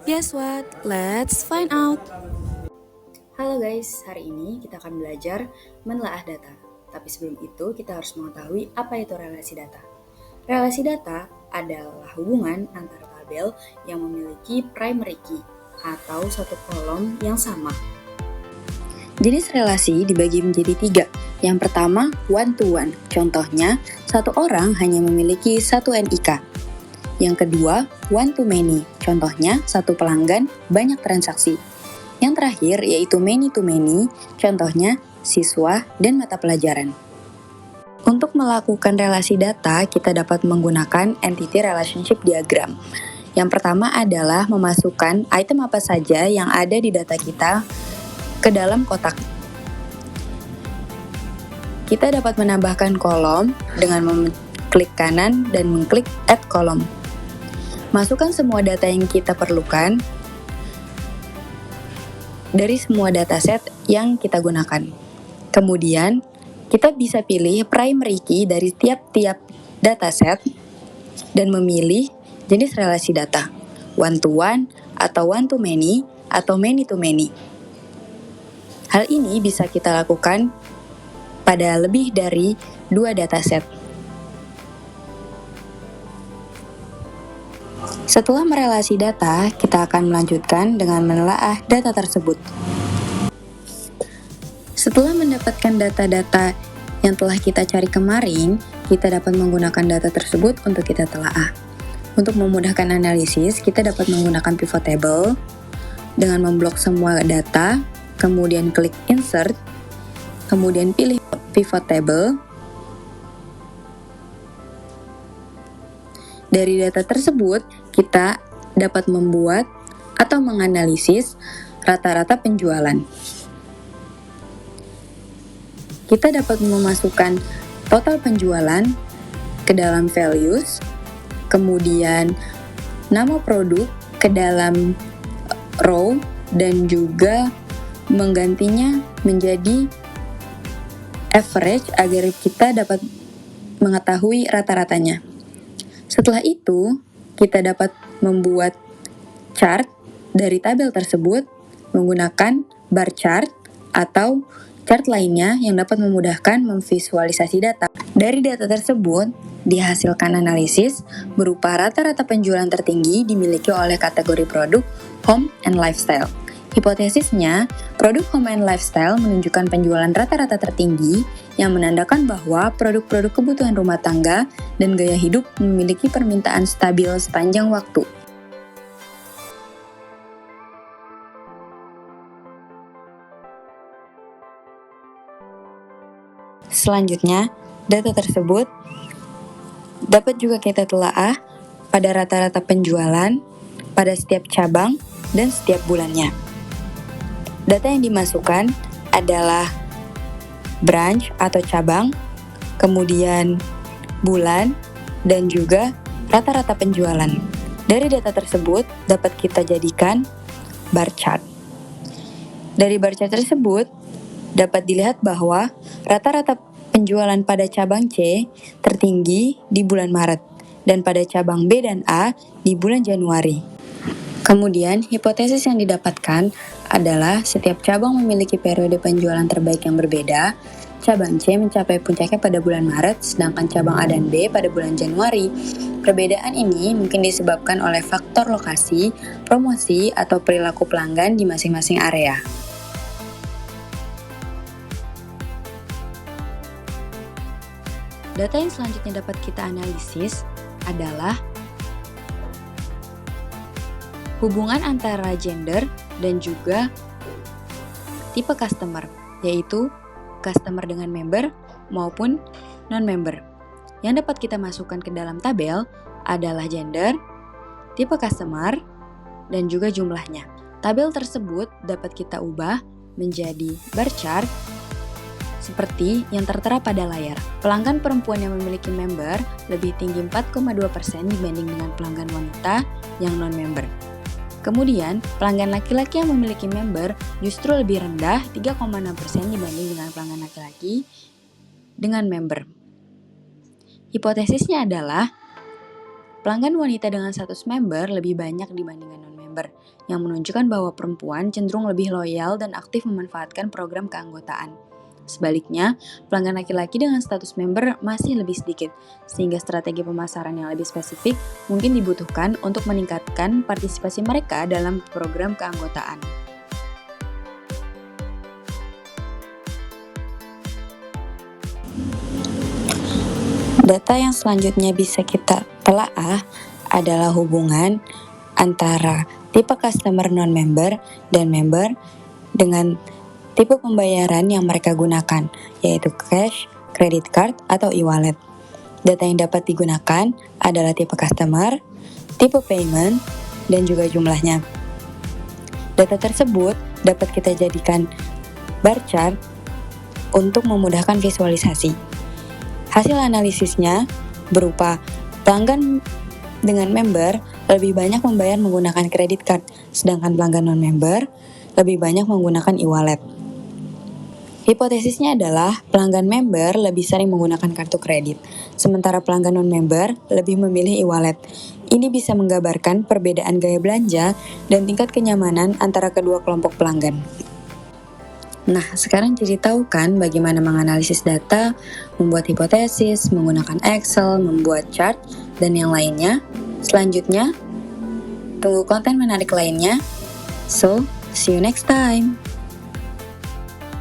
Guess what? Let's find out. Halo guys, hari ini kita akan belajar menelaah data. Tapi sebelum itu kita harus mengetahui apa itu relasi data. Relasi data adalah hubungan antara tabel yang memiliki primary key atau satu kolom yang sama. Jenis relasi dibagi menjadi 3. Yang pertama, one-to-one. Contohnya, satu orang hanya memiliki satu NIK. Yang kedua, one-to-many. Contohnya, satu pelanggan, banyak transaksi. Yang terakhir yaitu many-to-many, contohnya siswa dan mata pelajaran. Untuk melakukan relasi data, kita dapat menggunakan entity relationship diagram. Yang pertama adalah memasukkan item apa saja yang ada di data kita ke dalam kotak. Kita dapat menambahkan kolom dengan mengklik kanan dan mengklik add kolom. Masukkan semua data yang kita perlukan dari semua dataset yang kita gunakan. Kemudian, kita bisa pilih primary key dari tiap-tiap dataset dan memilih jenis relasi data, one-to-one, atau one-to-many, atau many-to-many. Hal ini bisa kita lakukan pada lebih dari 2 dataset. Setelah merelasi data, kita akan melanjutkan dengan menelaah data tersebut. Setelah mendapatkan data-data yang telah kita cari kemarin, kita dapat menggunakan data tersebut untuk kita telaah. Untuk memudahkan analisis, kita dapat menggunakan pivot table dengan memblok semua data, kemudian klik insert, kemudian pilih pivot table. Dari data tersebut, kita dapat membuat atau menganalisis rata-rata penjualan. Kita dapat memasukkan total penjualan ke dalam values, kemudian nama produk ke dalam row, dan juga menggantinya menjadi average agar kita dapat mengetahui rata-ratanya. Setelah itu, kita dapat membuat chart dari tabel tersebut menggunakan bar chart atau chart lainnya yang dapat memudahkan memvisualisasi data. Dari data tersebut, dihasilkan analisis berupa rata-rata penjualan tertinggi dimiliki oleh kategori produk home and lifestyle. Hipotesisnya, produk home and lifestyle menunjukkan penjualan rata-rata tertinggi yang menandakan bahwa produk-produk kebutuhan rumah tangga dan gaya hidup memiliki permintaan stabil sepanjang waktu. Selanjutnya, data tersebut dapat juga kita telaah pada rata-rata penjualan, pada setiap cabang, dan setiap bulannya. Data yang dimasukkan adalah branch atau cabang, kemudian bulan, dan juga rata-rata penjualan. Dari data tersebut dapat kita jadikan bar chart. Dari bar chart tersebut dapat dilihat bahwa rata-rata penjualan pada cabang C tertinggi di bulan Maret dan pada cabang B dan A di bulan Januari. Kemudian, hipotesis yang didapatkan adalah setiap cabang memiliki periode penjualan terbaik yang berbeda. Cabang C mencapai puncaknya pada bulan Maret, sedangkan cabang A dan B pada bulan Januari. Perbedaan ini mungkin disebabkan oleh faktor lokasi, promosi, atau perilaku pelanggan di masing-masing area. Data yang selanjutnya dapat kita analisis adalah hubungan antara gender dan juga tipe customer, yaitu customer dengan member maupun non-member. Yang dapat kita masukkan ke dalam tabel adalah gender, tipe customer, dan juga jumlahnya. Tabel tersebut dapat kita ubah menjadi bar chart seperti yang tertera pada layar. Pelanggan perempuan yang memiliki member lebih tinggi 4,2% dibanding dengan pelanggan wanita yang non-member. Kemudian, pelanggan laki-laki yang memiliki member justru lebih rendah 3,6% dibanding dengan pelanggan laki-laki dengan member. Hipotesisnya adalah pelanggan wanita dengan status member lebih banyak dibandingkan non-member. non-member, yang menunjukkan bahwa perempuan cenderung lebih loyal dan aktif memanfaatkan program keanggotaan. Sebaliknya, pelanggan laki-laki dengan status member masih lebih sedikit, sehingga strategi pemasaran yang lebih spesifik mungkin dibutuhkan untuk meningkatkan partisipasi mereka dalam program keanggotaan. Data yang selanjutnya bisa kita telaah adalah hubungan antara tipe customer non-member dan member dengan tipe pembayaran yang mereka gunakan, yaitu cash, credit card, atau e-wallet. Data yang dapat digunakan adalah tipe customer, tipe payment, dan juga jumlahnya. Data tersebut dapat kita jadikan bar chart untuk memudahkan visualisasi. Hasil analisisnya berupa pelanggan dengan member lebih banyak membayar menggunakan credit card, sedangkan pelanggan non-member lebih banyak menggunakan e-wallet. Hipotesisnya adalah pelanggan member lebih sering menggunakan kartu kredit, sementara pelanggan non-member lebih memilih e-wallet. Ini bisa menggambarkan perbedaan gaya belanja dan tingkat kenyamanan antara kedua kelompok pelanggan. Nah, sekarang jadi tahu kan bagaimana menganalisis data, membuat hipotesis, menggunakan Excel, membuat chart, dan yang lainnya. Selanjutnya, tunggu konten menarik lainnya. So, see you next time!